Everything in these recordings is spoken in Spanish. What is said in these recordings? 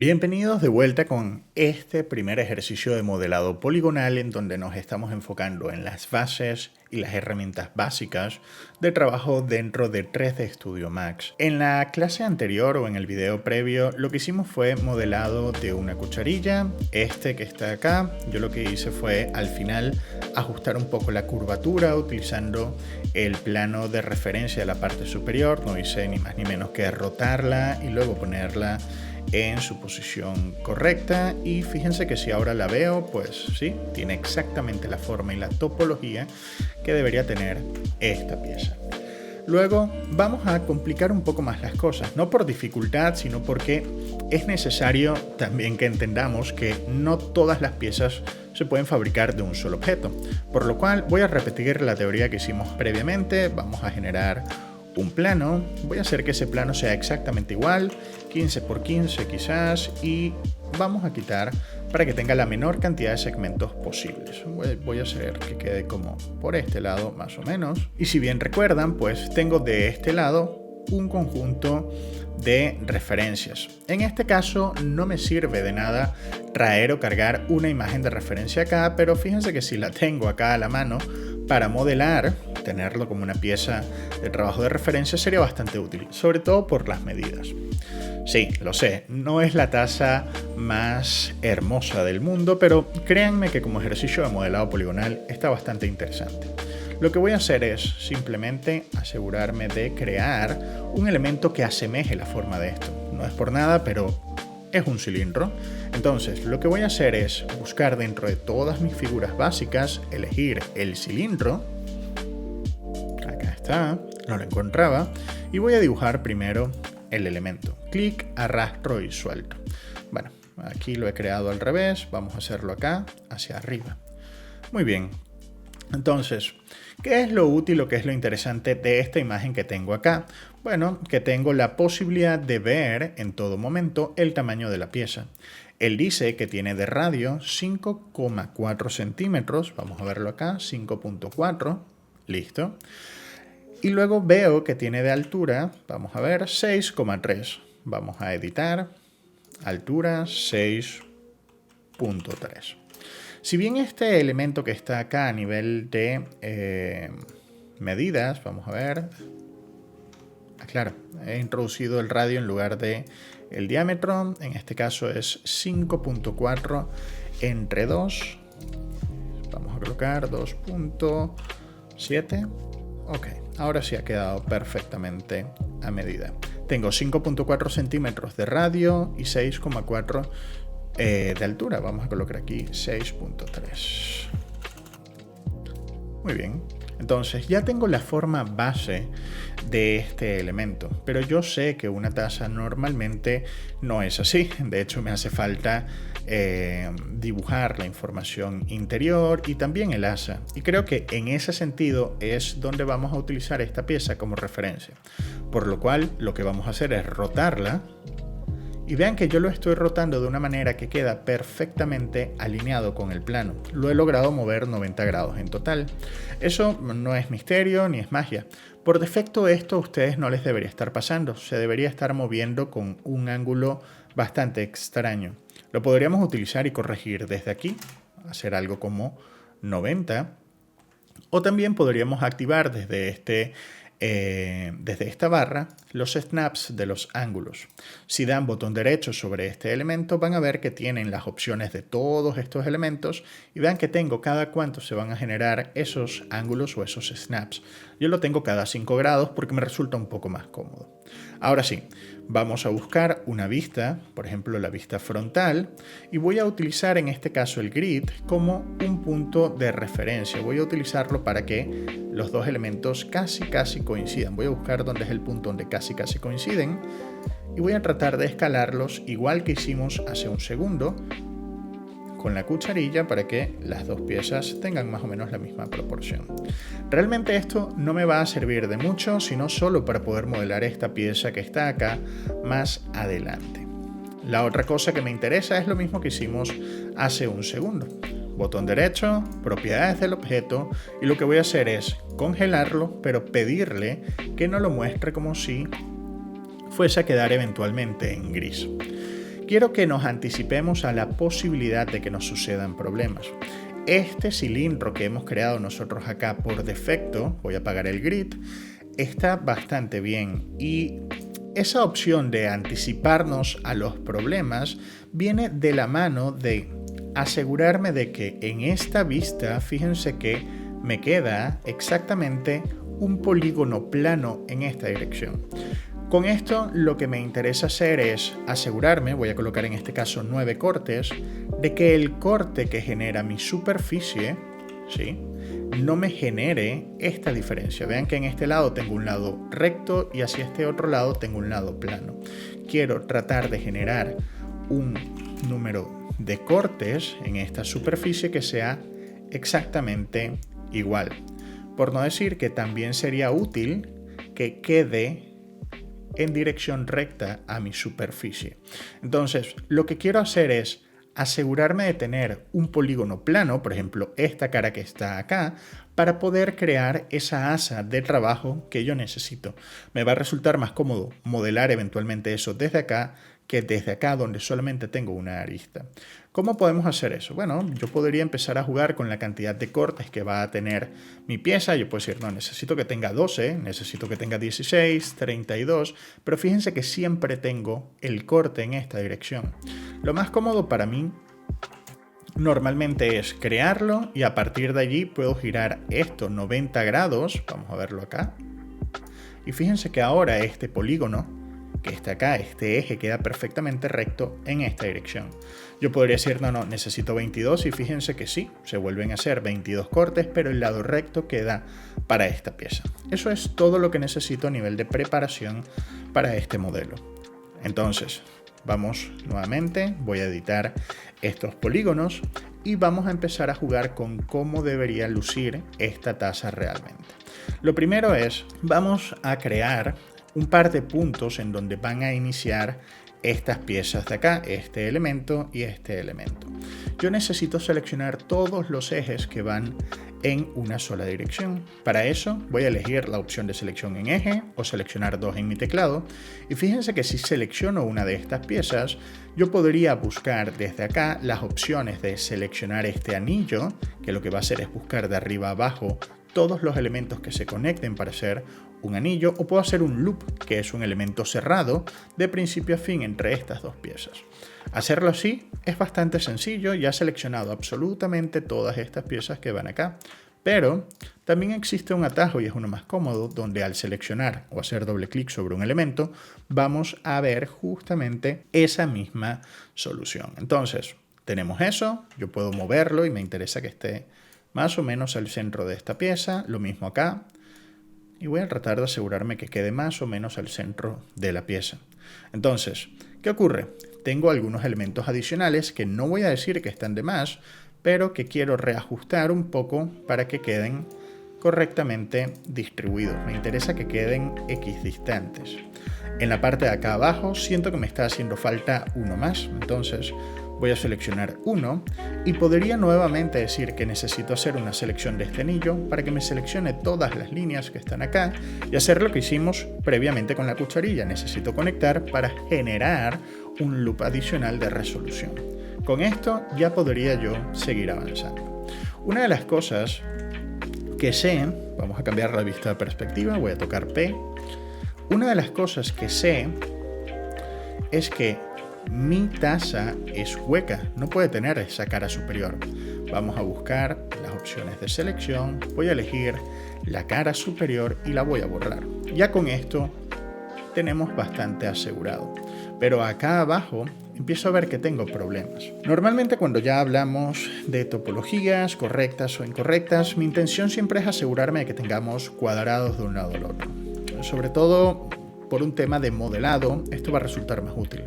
Bienvenidos de vuelta con este primer ejercicio de modelado poligonal en donde nos estamos enfocando en las bases y las herramientas básicas de trabajo dentro de 3D Studio Max. En la clase anterior o en el video previo lo que hicimos fue modelado de una cucharilla, este que está acá. Yo lo que hice fue al final ajustar un poco la curvatura utilizando el plano de referencia de la parte superior. No hice ni más ni menos que rotarla y luego ponerla en su posición correcta, y fíjense que si ahora la veo, pues sí, tiene exactamente la forma y la topología que debería tener esta pieza. Luego vamos a complicar un poco más las cosas, no por dificultad, sino porque es necesario también que entendamos que no todas las piezas se pueden fabricar de un solo objeto, por lo cual voy a repetir la teoría que hicimos previamente. Vamos a generar un plano, voy a hacer que ese plano sea exactamente igual, 15 por 15 quizás, y vamos a quitar para que tenga la menor cantidad de segmentos posibles. Voy a hacer que quede como por este lado más o menos, y si bien recuerdan, pues tengo de este lado un conjunto de referencias. En este caso no me sirve de nada traer o cargar una imagen de referencia acá, pero fíjense que si la tengo acá a la mano para modelar, tenerlo como una pieza de trabajo de referencia sería bastante útil, sobre todo por las medidas. Sí, lo sé, no es la taza más hermosa del mundo, pero créanme que como ejercicio de modelado poligonal está bastante interesante. Lo que voy a hacer es simplemente asegurarme de crear un elemento que asemeje la forma de esto. No es por nada, pero es un cilindro. Entonces, lo que voy a hacer es buscar dentro de todas mis figuras básicas, elegir el cilindro. Acá está, no lo encontraba. Y voy a dibujar primero el elemento. Clic, arrastro y suelto. Bueno, aquí lo he creado al revés. Vamos a hacerlo acá, hacia arriba. Muy bien. Entonces, ¿qué es lo útil o qué es lo interesante de esta imagen que tengo acá? Bueno, que tengo la posibilidad de ver en todo momento el tamaño de la pieza. Él dice que tiene de radio 5,4 centímetros. Vamos a verlo acá, 5,4. Listo. Y luego veo que tiene de altura, vamos a ver, 6,3. Vamos a editar. Altura 6,3. Si bien este elemento que está acá a nivel de medidas, vamos a ver, claro, he introducido el radio en lugar de el diámetro, en este caso es 5,4 entre 2, vamos a colocar 2,7, ok, ahora sí ha quedado perfectamente a medida. Tengo 5,4 centímetros de radio y 6,4 de altura. Vamos a colocar aquí 6,3. Muy bien. Entonces ya tengo la forma base de este elemento, pero yo sé que una taza normalmente no es así. De hecho, me hace falta dibujar la información interior y también el asa. Y creo que en ese sentido es donde vamos a utilizar esta pieza como referencia. Por lo cual, lo que vamos a hacer es rotarla. Y vean que yo lo estoy rotando de una manera que queda perfectamente alineado con el plano. Lo he logrado mover 90 grados en total. Eso no es misterio ni es magia. Por defecto esto a ustedes no les debería estar pasando. Se debería estar moviendo con un ángulo bastante extraño. Lo podríamos utilizar y corregir desde aquí. Hacer algo como 90. O también podríamos activar desde esta barra los snaps de los ángulos. Si dan botón derecho sobre este elemento van a ver que tienen las opciones de todos estos elementos y vean que tengo cada cuánto se van a generar esos ángulos o esos snaps. Yo lo tengo cada 5 grados porque me resulta un poco más cómodo. Ahora sí, vamos a buscar una vista, por ejemplo la vista frontal, y voy a utilizar en este caso el grid como un punto de referencia. Voy a utilizarlo para que los dos elementos casi coincidan. Voy a buscar dónde es el punto donde casi coinciden y voy a tratar de escalarlos igual que hicimos hace un segundo con la cucharilla para que las dos piezas tengan más o menos la misma proporción. Realmente esto no me va a servir de mucho, sino solo para poder modelar esta pieza que está acá más adelante. La otra cosa que me interesa es lo mismo que hicimos hace un segundo. Botón derecho, propiedades del objeto, y lo que voy a hacer es congelarlo, pero pedirle que no lo muestre como si fuese a quedar eventualmente en gris. quiero que nos anticipemos a la posibilidad de que nos sucedan problemas. Este cilindro que hemos creado nosotros acá por defecto, voy a apagar el grid, está bastante bien y esa opción de anticiparnos a los problemas viene de la mano de asegurarme de que en esta vista, fíjense que me queda exactamente un polígono plano en esta dirección. Con esto lo que me interesa hacer es asegurarme, voy a colocar en este caso 9 cortes, de que el corte que genera mi superficie, ¿sí?, no me genere esta diferencia. Vean que en este lado tengo un lado recto y hacia este otro lado tengo un lado plano. Quiero tratar de generar un número de cortes en esta superficie que sea exactamente igual. Por no decir que también sería útil que quede en dirección recta a mi superficie. Entonces, lo que quiero hacer es asegurarme de tener un polígono plano, por ejemplo, esta cara que está acá, para poder crear esa asa de trabajo que yo necesito. Me va a resultar más cómodo modelar eventualmente eso desde acá que desde acá donde solamente tengo una arista. ¿Cómo podemos hacer eso? Bueno, yo podría empezar a jugar con la cantidad de cortes que va a tener mi pieza. Yo puedo decir, no, necesito que tenga 12, necesito que tenga 16, 32, pero fíjense que siempre tengo el corte en esta dirección. Lo más cómodo para mí normalmente es crearlo y a partir de allí puedo girar esto 90 grados, vamos a verlo acá, y fíjense que ahora este polígono que está acá, este eje queda perfectamente recto en esta dirección. Yo podría decir, no, necesito 22 y fíjense que sí, se vuelven a hacer 22 cortes, pero el lado recto queda para esta pieza. Eso es todo lo que necesito a nivel de preparación para este modelo. Entonces, vamos nuevamente, voy a editar estos polígonos y vamos a empezar a jugar con cómo debería lucir esta taza realmente. Lo primero es, vamos a crear un par de puntos en donde van a iniciar estas piezas de acá, este elemento y este elemento. Yo necesito seleccionar todos los ejes que van en una sola dirección. Para eso voy a elegir la opción de selección en eje o seleccionar 2 en mi teclado y fíjense que si selecciono una de estas piezas yo podría buscar desde acá las opciones de seleccionar este anillo, que lo que va a hacer es buscar de arriba a abajo todos los elementos que se conecten para hacer un anillo, o puedo hacer un loop, que es un elemento cerrado de principio a fin entre estas dos piezas. Hacerlo así es bastante sencillo, ya he seleccionado absolutamente todas estas piezas que van acá, pero también existe un atajo y es uno más cómodo, donde al seleccionar o hacer doble clic sobre un elemento, vamos a ver justamente esa misma solución. Entonces, tenemos eso, yo puedo moverlo y me interesa que esté más o menos al centro de esta pieza, lo mismo acá, y voy a tratar de asegurarme que quede más o menos al centro de la pieza. Entonces, ¿qué ocurre? Tengo algunos elementos adicionales que no voy a decir que están de más, pero que quiero reajustar un poco para que queden correctamente distribuidos. Me interesa que queden equidistantes. En la parte de acá abajo siento que me está haciendo falta uno más, entonces voy a seleccionar uno y podría nuevamente decir que necesito hacer una selección de este anillo para que me seleccione todas las líneas que están acá y hacer lo que hicimos previamente con la cucharilla. Necesito conectar para generar un loop adicional de resolución. Con esto ya podría yo seguir avanzando. Una de las cosas que sé, vamos a cambiar la vista de perspectiva, voy a tocar P. Una de las cosas que sé es que mi taza es hueca, no puede tener esa cara superior. Vamos a buscar las opciones de selección, voy a elegir la cara superior y la voy a borrar. Ya con esto tenemos bastante asegurado. Pero acá abajo empiezo a ver que tengo problemas. Normalmente cuando ya hablamos de topologías correctas o incorrectas, mi intención siempre es asegurarme de que tengamos cuadrados de un lado al otro. Sobre todo por un tema de modelado, esto va a resultar más útil.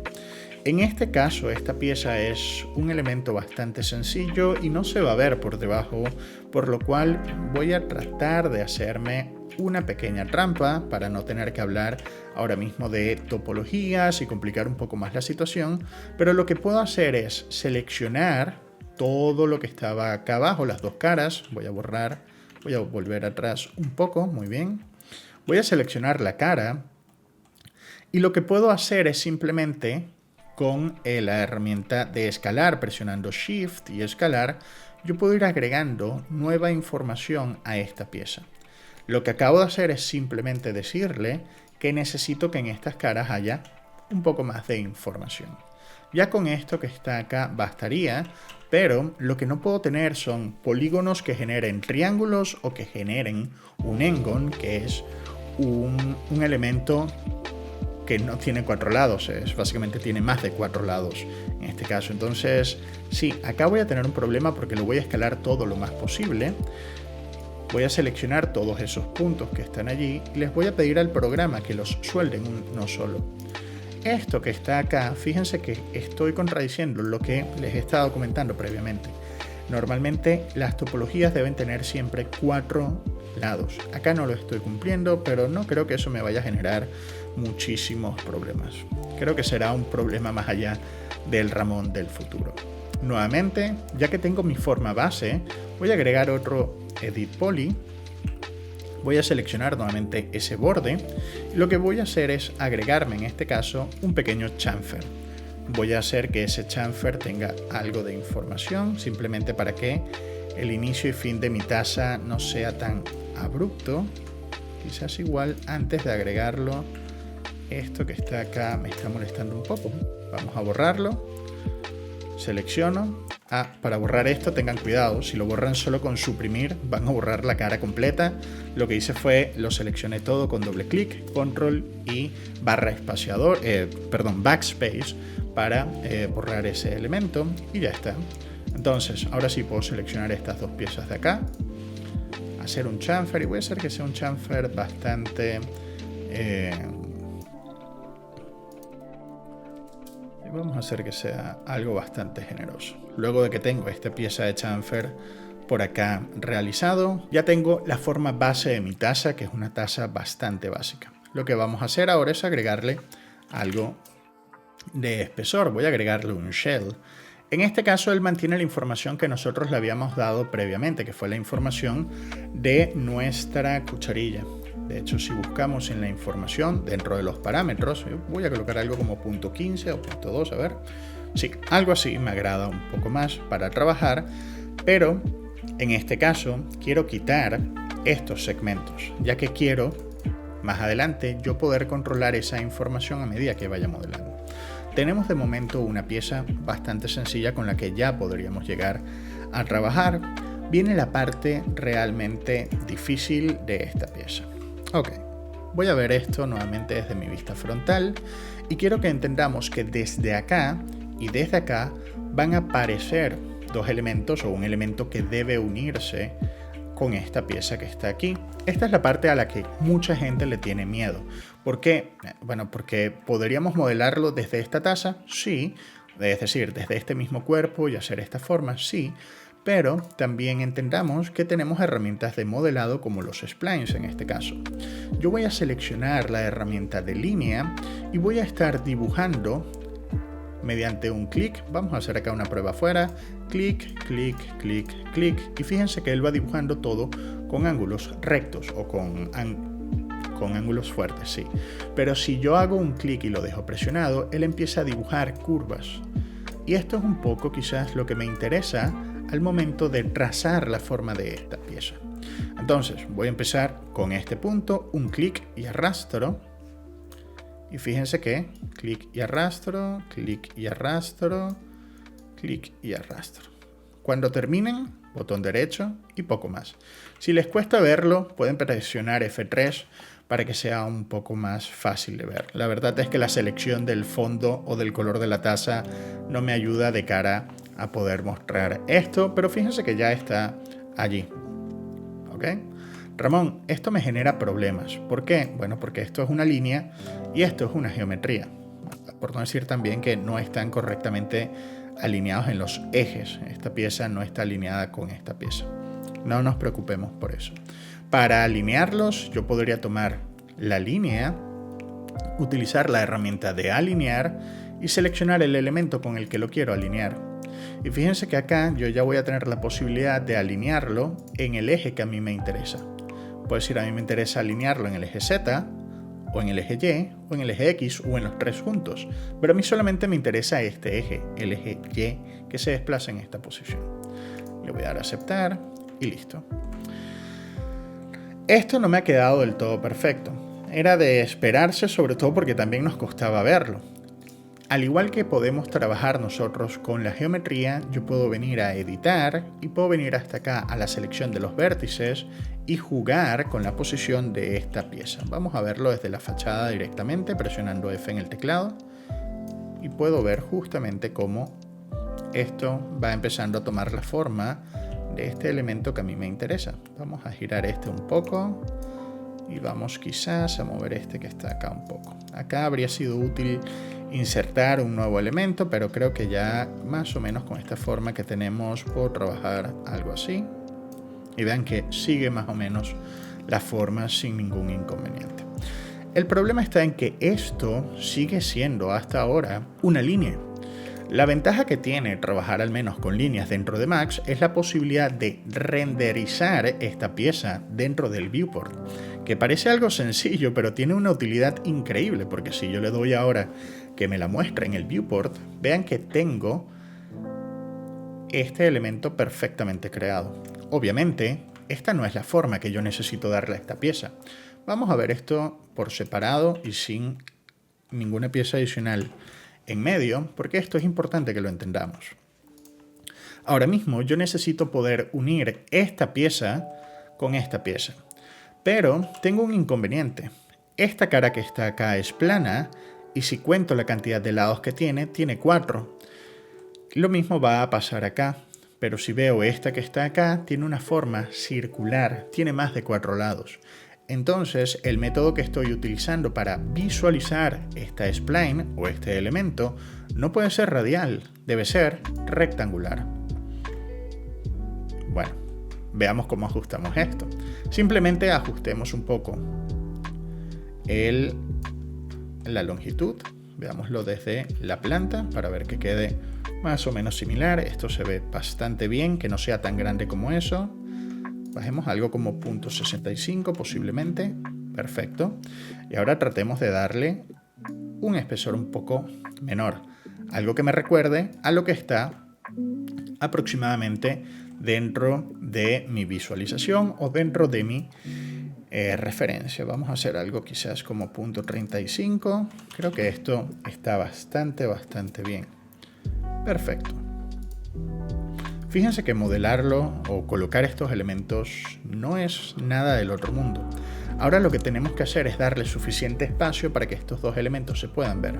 En este caso, esta pieza es un elemento bastante sencillo y no se va a ver por debajo, por lo cual voy a tratar de hacerme una pequeña trampa para no tener que hablar ahora mismo de topologías y complicar un poco más la situación, pero lo que puedo hacer es seleccionar todo lo que estaba acá abajo, las dos caras, voy a borrar, voy a volver atrás un poco, muy bien, voy a seleccionar la cara y lo que puedo hacer es simplemente con la herramienta de escalar, presionando Shift y escalar, yo puedo ir agregando nueva información a esta pieza. Lo que acabo de hacer es simplemente decirle que necesito que en estas caras haya un poco más de información. Ya con esto que está acá bastaría, pero lo que no puedo tener son polígonos que generen triángulos o que generen un engon, que es un elemento que no tiene 4 lados, básicamente tiene más de 4 lados en este caso. Entonces, sí, acá voy a tener un problema porque lo voy a escalar todo lo más posible. Voy a seleccionar todos esos puntos que están allí y les voy a pedir al programa que los suelden uno solo. Esto que está acá, fíjense que estoy contradiciendo lo que les he estado comentando previamente. Normalmente las topologías deben tener siempre 4 lados. Acá no lo estoy cumpliendo, pero no creo que eso me vaya a generar muchísimos problemas. Creo que será un problema más allá del Ramón del futuro. Nuevamente, ya que tengo mi forma base, voy a agregar otro Edit Poly. Voy a seleccionar nuevamente ese borde. Lo que voy a hacer es agregarme en este caso un pequeño chamfer. Voy a hacer que ese chamfer tenga algo de información, simplemente para que el inicio y fin de mi taza no sea tan abrupto. Quizás igual antes de agregarlo, esto que está acá me está molestando un poco. Vamos a borrarlo. Selecciono. Para borrar esto tengan cuidado, si lo borran solo con suprimir van a borrar la cara completa. Lo que hice fue lo seleccioné todo con doble clic, control y backspace para borrar ese elemento y ya está. Entonces ahora sí puedo seleccionar estas dos piezas de acá, hacer un chamfer y voy a hacer que sea un chamfer bastante vamos a hacer que sea algo bastante generoso. Luego de que tengo esta pieza de chamfer por acá realizado, ya tengo la forma base de mi taza, que es una taza bastante básica. Lo que vamos a hacer ahora es agregarle algo de espesor. Voy a agregarle un shell. En este caso él mantiene la información que nosotros le habíamos dado previamente, que fue la información de nuestra cucharilla. De hecho, si buscamos en la información dentro de los parámetros, voy a colocar algo como .15 o .2, a ver. Sí, algo así me agrada un poco más para trabajar, pero en este caso quiero quitar estos segmentos, ya que quiero más adelante yo poder controlar esa información a medida que vaya modelando. Tenemos de momento una pieza bastante sencilla con la que ya podríamos llegar a trabajar. Viene la parte realmente difícil de esta pieza. Ok, voy a ver esto nuevamente desde mi vista frontal y quiero que entendamos que desde acá y desde acá van a aparecer dos elementos o un elemento que debe unirse con esta pieza que está aquí. Esta es la parte a la que mucha gente le tiene miedo. ¿Por qué? Bueno, porque podríamos modelarlo desde esta taza, sí, es decir, desde este mismo cuerpo y hacer esta forma, sí, pero también entendamos que tenemos herramientas de modelado como los splines en este caso. Yo voy a seleccionar la herramienta de línea y voy a estar dibujando mediante un clic. Vamos a hacer acá una prueba afuera. Clic, clic, clic, clic. Y fíjense que él va dibujando todo con ángulos rectos o con ángulos fuertes, sí. Pero si yo hago un clic y lo dejo presionado, él empieza a dibujar curvas. Y esto es un poco quizás lo que me interesa al momento de trazar la forma de esta pieza. Entonces voy a empezar con este punto, un clic y arrastro. Y fíjense que clic y arrastro, clic y arrastro, clic y arrastro. Cuando terminen, botón derecho y poco más. Si les cuesta verlo, pueden presionar F3 para que sea un poco más fácil de ver. La verdad es que la selección del fondo o del color de la taza no me ayuda de cara a poder mostrar esto, pero fíjense que ya está allí. ¿Ok? Ramón, esto me genera problemas. ¿Por qué? Bueno, porque esto es una línea y esto es una geometría. Por no decir también que no están correctamente alineados en los ejes. Esta pieza no está alineada con esta pieza. No nos preocupemos por eso. Para alinearlos, yo podría tomar la línea, utilizar la herramienta de alinear y seleccionar el elemento con el que lo quiero alinear. Y fíjense que acá yo ya voy a tener la posibilidad de alinearlo en el eje que a mí me interesa. Puedo decir, a mí me interesa alinearlo en el eje Z o en el eje Y, o en el eje X, o en los tres juntos. Pero a mí solamente me interesa este eje, el eje Y, que se desplaza en esta posición. Le voy a dar a aceptar y listo. Esto no me ha quedado del todo perfecto. Era de esperarse, sobre todo porque también nos costaba verlo. Al igual que podemos trabajar nosotros con la geometría, yo puedo venir a editar y puedo venir hasta acá a la selección de los vértices y jugar con la posición de esta pieza. Vamos a verlo desde la fachada directamente, presionando F en el teclado. Y puedo ver justamente cómo esto va empezando a tomar la forma de este elemento que a mí me interesa. Vamos a girar este un poco y vamos quizás a mover este que está acá un poco. Acá habría sido útil insertar un nuevo elemento, pero creo que ya más o menos con esta forma que tenemos puedo trabajar algo así. Y vean que sigue más o menos la forma sin ningún inconveniente. El problema está en que esto sigue siendo hasta ahora una línea. La ventaja que tiene trabajar al menos con líneas dentro de Max es la posibilidad de renderizar esta pieza dentro del viewport, que parece algo sencillo, pero tiene una utilidad increíble, porque si yo le doy ahora que me la muestre en el viewport, vean que tengo este elemento perfectamente creado. Obviamente, esta no es la forma que yo necesito darle a esta pieza. Vamos a ver esto por separado y sin ninguna pieza adicional en medio, porque esto es importante que lo entendamos. Ahora mismo yo necesito poder unir esta pieza con esta pieza, pero tengo un inconveniente. Esta cara que está acá es plana y si cuento la cantidad de lados que tiene 4. Lo mismo va a pasar acá, pero si veo esta que está acá, tiene una forma circular, tiene más de 4 lados. Entonces, el método que estoy utilizando para visualizar esta spline o este elemento no puede ser radial, debe ser rectangular. Bueno, veamos cómo ajustamos esto. Simplemente ajustemos un poco la longitud. Veámoslo desde la planta para ver que quede más o menos similar. Esto se ve bastante bien, que no sea tan grande como eso. Bajemos algo como 0.65 posiblemente. Perfecto. Y ahora tratemos de darle un espesor un poco menor. Algo que me recuerde a lo que está aproximadamente dentro de mi visualización o dentro de mi referencia. Vamos a hacer algo quizás como 0.35. Creo que esto está bastante bien. Perfecto. Fíjense que modelarlo o colocar estos elementos no es nada del otro mundo. Ahora lo que tenemos que hacer es darle suficiente espacio para que estos dos elementos se puedan ver.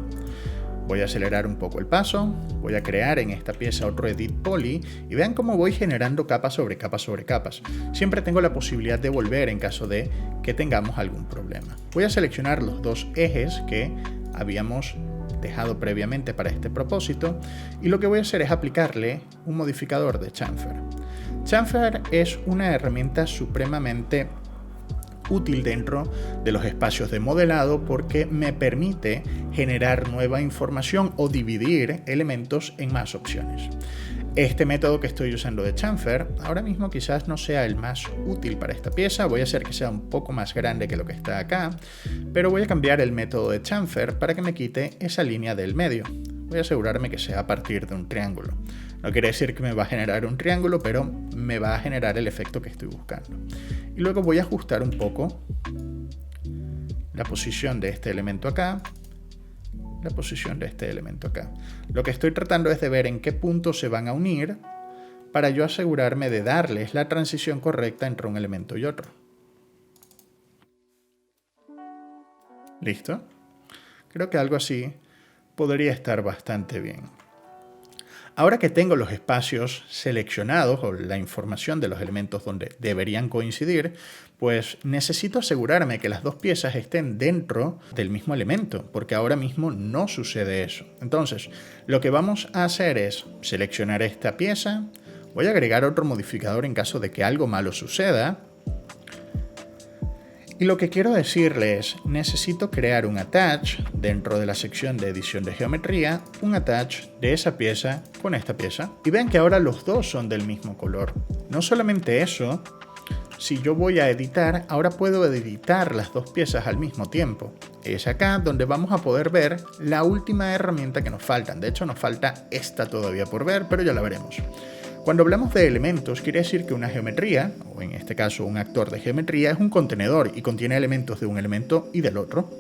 Voy a acelerar un poco el paso, voy a crear en esta pieza otro Edit Poly y vean cómo voy generando capas sobre capas sobre capas. Siempre tengo la posibilidad de volver en caso de que tengamos algún problema. Voy a seleccionar los dos ejes que habíamos dejado previamente para este propósito y lo que voy a hacer es aplicarle un modificador de chamfer. Chamfer es una herramienta supremamente útil dentro de los espacios de modelado porque me permite generar nueva información o dividir elementos en más opciones. Este método que estoy usando de chamfer ahora mismo quizás no sea el más útil para esta pieza. Voy a hacer que sea un poco más grande que lo que está acá, pero voy a cambiar el método de chamfer para que me quite esa línea del medio. Voy a asegurarme que sea a partir de un triángulo. No quiere decir que me va a generar un triángulo, pero me va a generar el efecto que estoy buscando. Y luego voy a ajustar un poco la posición de este elemento acá, la posición de este elemento acá. Lo que estoy tratando es de ver en qué puntos se van a unir para yo asegurarme de darles la transición correcta entre un elemento y otro. ¿Listo? Creo que algo así podría estar bastante bien. Ahora que tengo los espacios seleccionados o la información de los elementos donde deberían coincidir, pues necesito asegurarme que las dos piezas estén dentro del mismo elemento, porque ahora mismo no sucede eso. Entonces, lo que vamos a hacer es seleccionar esta pieza, voy a agregar otro modificador en caso de que algo malo suceda. Y lo que quiero decirles, necesito crear un attach dentro de la sección de edición de geometría, un attach de esa pieza con esta pieza. Y vean que ahora los dos son del mismo color. No solamente eso, si yo voy a editar, ahora puedo editar las dos piezas al mismo tiempo. es acá donde vamos a poder ver la última herramienta que nos falta. De hecho, nos falta esta todavía por ver, pero ya la veremos. Cuando hablamos de elementos, quiere decir que una geometría, o en este caso un actor de geometría, es un contenedor y contiene elementos de un elemento y del otro.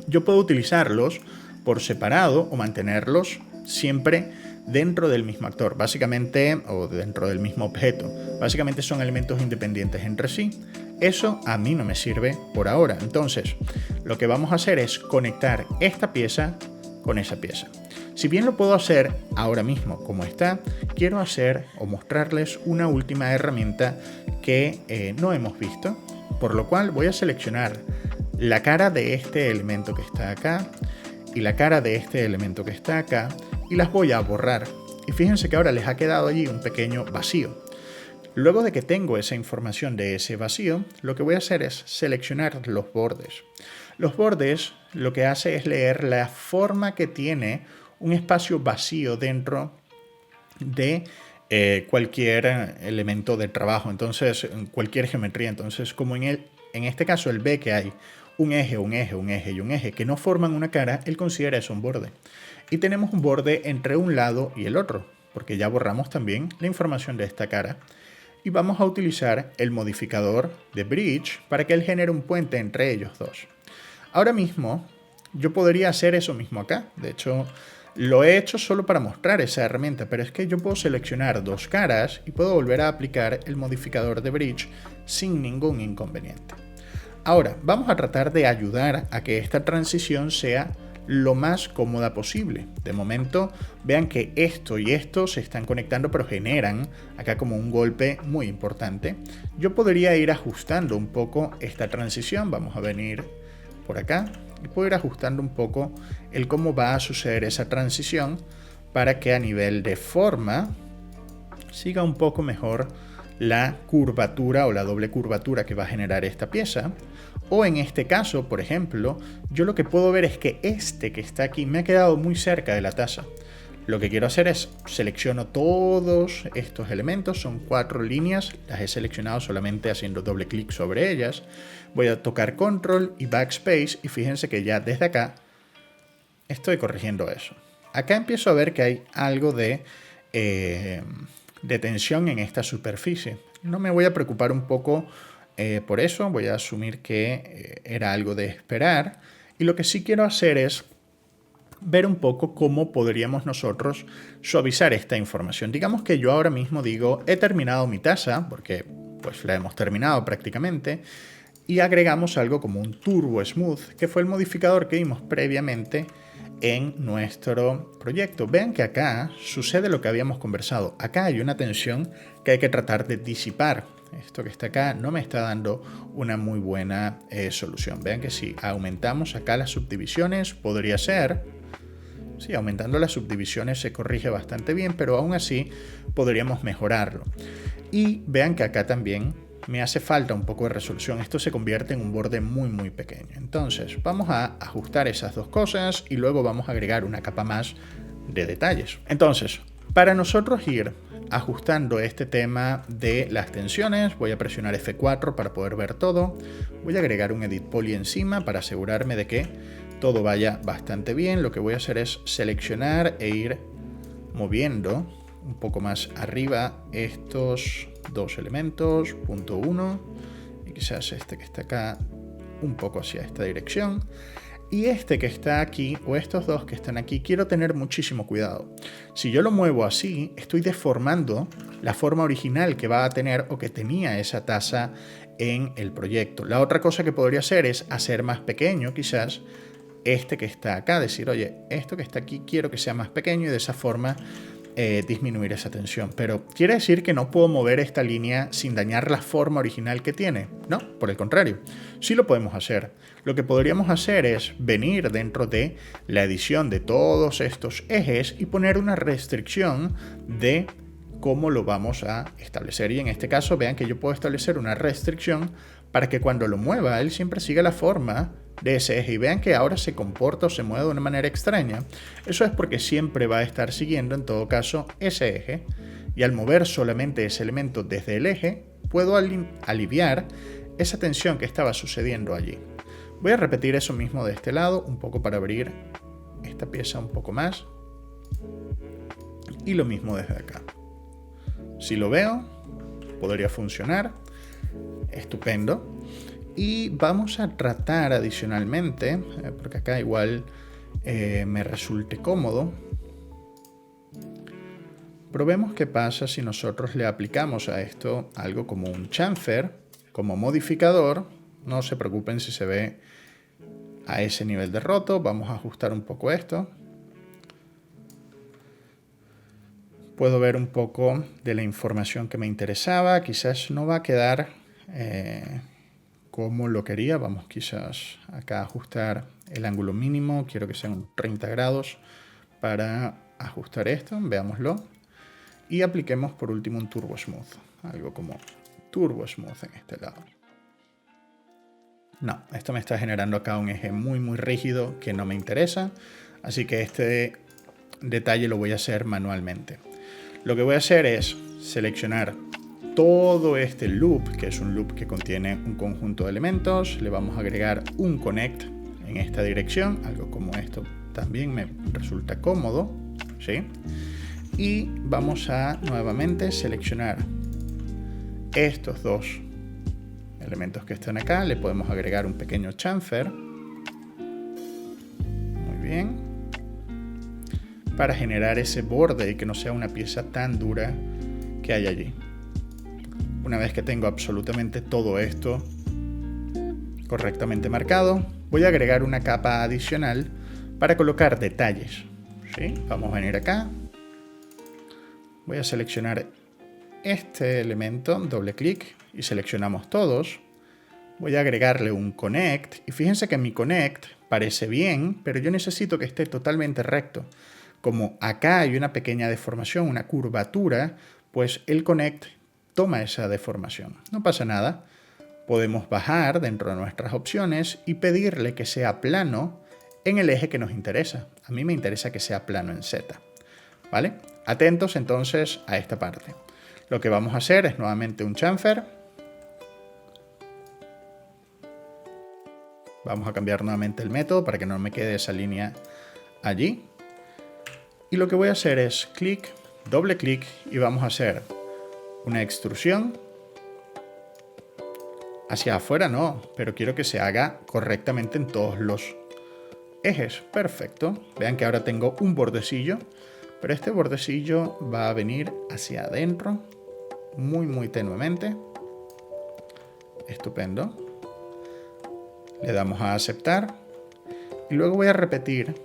Yo puedo utilizarlos por separado o mantenerlos siempre dentro del mismo actor, básicamente, o dentro del mismo objeto. Básicamente son elementos independientes entre sí. Eso a mí no me sirve por ahora. Entonces, lo que vamos a hacer es conectar esta pieza con esa pieza. Si bien lo puedo hacer ahora mismo como está, quiero hacer o mostrarles una última herramienta que no hemos visto, por lo cual voy a seleccionar la cara de este elemento que está acá y la cara de este elemento que está acá y las voy a borrar. Y fíjense que ahora les ha quedado allí un pequeño vacío. Luego de que tengo esa información de ese vacío, lo que voy a hacer es seleccionar los bordes. Los bordes lo que hace es leer la forma que tiene un espacio vacío dentro de cualquier elemento de trabajo, entonces cualquier geometría. Entonces, como en este caso él ve que hay un eje, un eje, un eje y un eje que no forman una cara, él considera eso un borde. Y tenemos un borde entre un lado y el otro, porque ya borramos también la información de esta cara. Y vamos a utilizar el modificador de Bridge para que él genere un puente entre ellos dos. Ahora mismo yo podría hacer eso mismo acá. De hecho, lo he hecho solo para mostrar esa herramienta, pero es que yo puedo seleccionar dos caras y puedo volver a aplicar el modificador de Bridge sin ningún inconveniente. Ahora, vamos a tratar de ayudar a que esta transición sea lo más cómoda posible. De momento, vean que esto y esto se están conectando, pero generan acá como un golpe muy importante. Yo podría ir ajustando un poco esta transición. Vamos a venir por acá y puedo ir ajustando un poco el cómo va a suceder esa transición para que a nivel de forma siga un poco mejor la curvatura o la doble curvatura que va a generar esta pieza. O en este caso, por ejemplo, yo lo que puedo ver es que este que está aquí me ha quedado muy cerca de la taza. Lo que quiero hacer es selecciono todos estos elementos, son 4 líneas, las he seleccionado solamente haciendo doble clic sobre ellas. Voy a tocar Control y Backspace y fíjense que ya desde acá estoy corrigiendo eso. Acá empiezo a ver que hay algo de tensión en esta superficie. No me voy a preocupar un poco por eso, voy a asumir que era algo de esperar. Y lo que sí quiero hacer es ver un poco cómo podríamos nosotros suavizar esta información. Digamos que yo ahora mismo digo, he terminado mi taza, porque pues la hemos terminado prácticamente, y agregamos algo como un Turbo Smooth, que fue el modificador que vimos previamente en nuestro proyecto. Vean que acá sucede lo que habíamos conversado. Acá hay una tensión que hay que tratar de disipar. Esto que está acá no me está dando una muy buena solución. Vean que si aumentamos acá las subdivisiones, podría ser... Sí, aumentando las subdivisiones se corrige bastante bien, pero aún así podríamos mejorarlo. Y vean que acá también me hace falta un poco de resolución. Esto se convierte en un borde muy muy pequeño. Entonces vamos a ajustar esas dos cosas y luego vamos a agregar una capa más de detalles. Entonces, para nosotros ir ajustando este tema de las tensiones, voy a presionar F4 para poder ver todo. Voy a agregar un Edit Poly encima para asegurarme de que todo vaya bastante bien. Lo que voy a hacer es seleccionar e ir moviendo un poco más arriba estos dos elementos, punto 1, y quizás este que está acá un poco hacia esta dirección. Y este que está aquí, o estos dos que están aquí, quiero tener muchísimo cuidado. Si yo lo muevo así, estoy deformando la forma original que va a tener o que tenía esa taza en el proyecto. La otra cosa que podría hacer es hacer más pequeño quizás este que está acá, decir, oye, esto que está aquí quiero que sea más pequeño y de esa forma disminuir esa tensión. Pero ¿quiere decir que no puedo mover esta línea sin dañar la forma original que tiene? No, por el contrario, sí lo podemos hacer. Lo que podríamos hacer es venir dentro de la edición de todos estos ejes y poner una restricción de cómo lo vamos a establecer. Y en este caso vean que yo puedo establecer una restricción para que cuando lo mueva él siempre siga la forma de ese eje, y vean que ahora se comporta o se mueve de una manera extraña. Eso es porque siempre va a estar siguiendo en todo caso ese eje, y al mover solamente ese elemento desde el eje puedo aliviar esa tensión que estaba sucediendo allí. Voy a repetir eso mismo de este lado, un poco para abrir esta pieza un poco más. Y lo mismo desde acá. Si lo veo, podría funcionar. Estupendo. Y vamos a tratar adicionalmente, porque acá igual me resulte cómodo. Probemos qué pasa si nosotros le aplicamos a esto algo como un chamfer, como modificador. No se preocupen si se ve a ese nivel de roto. Vamos a ajustar un poco esto. Puedo ver un poco de la información que me interesaba. Quizás no va a quedar como lo quería. Vamos quizás acá a ajustar el ángulo mínimo. Quiero que sean 30 grados para ajustar esto. Veámoslo. Y apliquemos por último un Turbo Smooth. Algo como Turbo Smooth en este lado. No, esto me está generando acá un eje muy rígido que no me interesa. Así que este detalle lo voy a hacer manualmente. Lo que voy a hacer es seleccionar todo este loop, que es un loop que contiene un conjunto de elementos. Le vamos a agregar un connect en esta dirección, algo como esto también me resulta cómodo, ¿sí? Y vamos a nuevamente seleccionar estos dos elementos que están acá. Le podemos agregar un pequeño chamfer. Muy bien. Para generar ese borde y que no sea una pieza tan dura que hay allí. Una vez que tengo absolutamente todo esto correctamente marcado, voy a agregar una capa adicional para colocar detalles. ¿Sí? Vamos a venir acá. Voy a seleccionar este elemento, doble clic y seleccionamos todos. Voy a agregarle un connect y fíjense que mi connect parece bien, pero yo necesito que esté totalmente recto. Como acá hay una pequeña deformación, una curvatura, pues el connect toma esa deformación. No pasa nada. Podemos bajar dentro de nuestras opciones y pedirle que sea plano en el eje que nos interesa. A mí me interesa que sea plano en Z. ¿Vale? Atentos entonces a esta parte. Lo que vamos a hacer es nuevamente un chamfer. Vamos a cambiar nuevamente el método para que no me quede esa línea allí. Y lo que voy a hacer es clic, doble clic y vamos a hacer una extrusión. Hacia afuera no, pero quiero que se haga correctamente en todos los ejes. Perfecto. Vean que ahora tengo un bordecillo, pero este bordecillo va a venir hacia adentro muy tenuemente. Estupendo. Le damos a aceptar y luego voy a repetir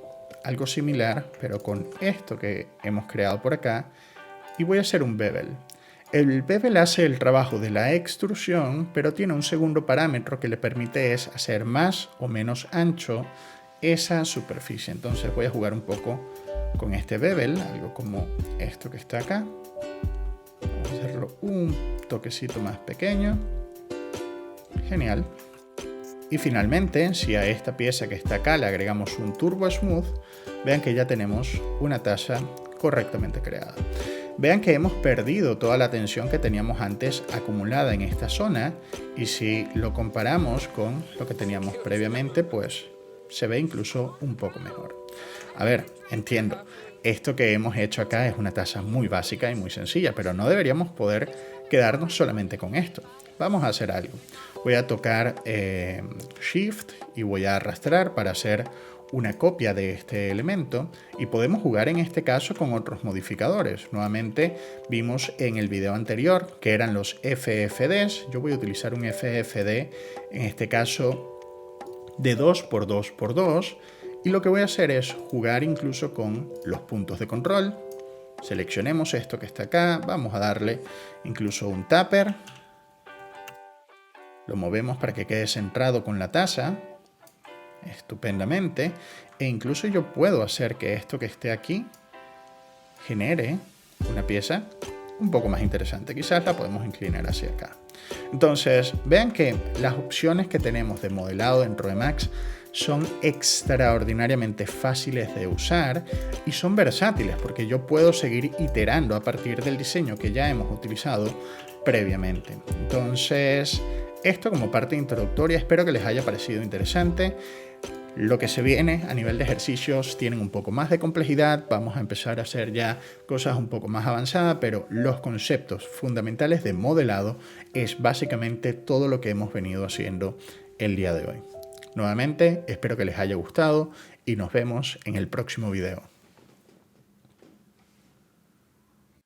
algo similar, pero con esto que hemos creado por acá, y voy a hacer un bevel. El bevel hace el trabajo de la extrusión, pero tiene un segundo parámetro que le permite es hacer más o menos ancho esa superficie. Entonces voy a jugar un poco con este bevel, algo como esto que está acá. Vamos a hacerlo un toquecito más pequeño. Genial. Y finalmente, si a esta pieza que está acá le agregamos un Turbo Smooth, vean que ya tenemos una taza correctamente creada. Vean que hemos perdido toda la tensión que teníamos antes acumulada en esta zona y si lo comparamos con lo que teníamos previamente, pues se ve incluso un poco mejor. A ver, entiendo, esto que hemos hecho acá es una taza muy básica y muy sencilla, pero no deberíamos poder quedarnos solamente con esto. Vamos a hacer algo. Voy a tocar Shift y voy a arrastrar para hacer una copia de este elemento y podemos jugar en este caso con otros modificadores. Nuevamente vimos en el video anterior que eran los FFDs. Yo voy a utilizar un FFD en este caso de 2x2x2 y lo que voy a hacer es jugar incluso con los puntos de control. Seleccionemos esto que está acá, vamos a darle incluso un tupper. Lo movemos para que quede centrado con la taza, estupendamente, e incluso yo puedo hacer que esto que esté aquí genere una pieza un poco más interesante. Quizás la podemos inclinar hacia acá. Entonces, vean que las opciones que tenemos de modelado dentro de Max son extraordinariamente fáciles de usar y son versátiles porque yo puedo seguir iterando a partir del diseño que ya hemos utilizado previamente. Entonces, Esto como parte introductoria, espero que les haya parecido interesante. Lo que se viene a nivel de ejercicios tienen un poco más de complejidad, vamos a empezar a hacer ya cosas un poco más avanzadas, pero los conceptos fundamentales de modelado es básicamente todo lo que hemos venido haciendo el día de hoy. Nuevamente, espero que les haya gustado y nos vemos en el próximo video.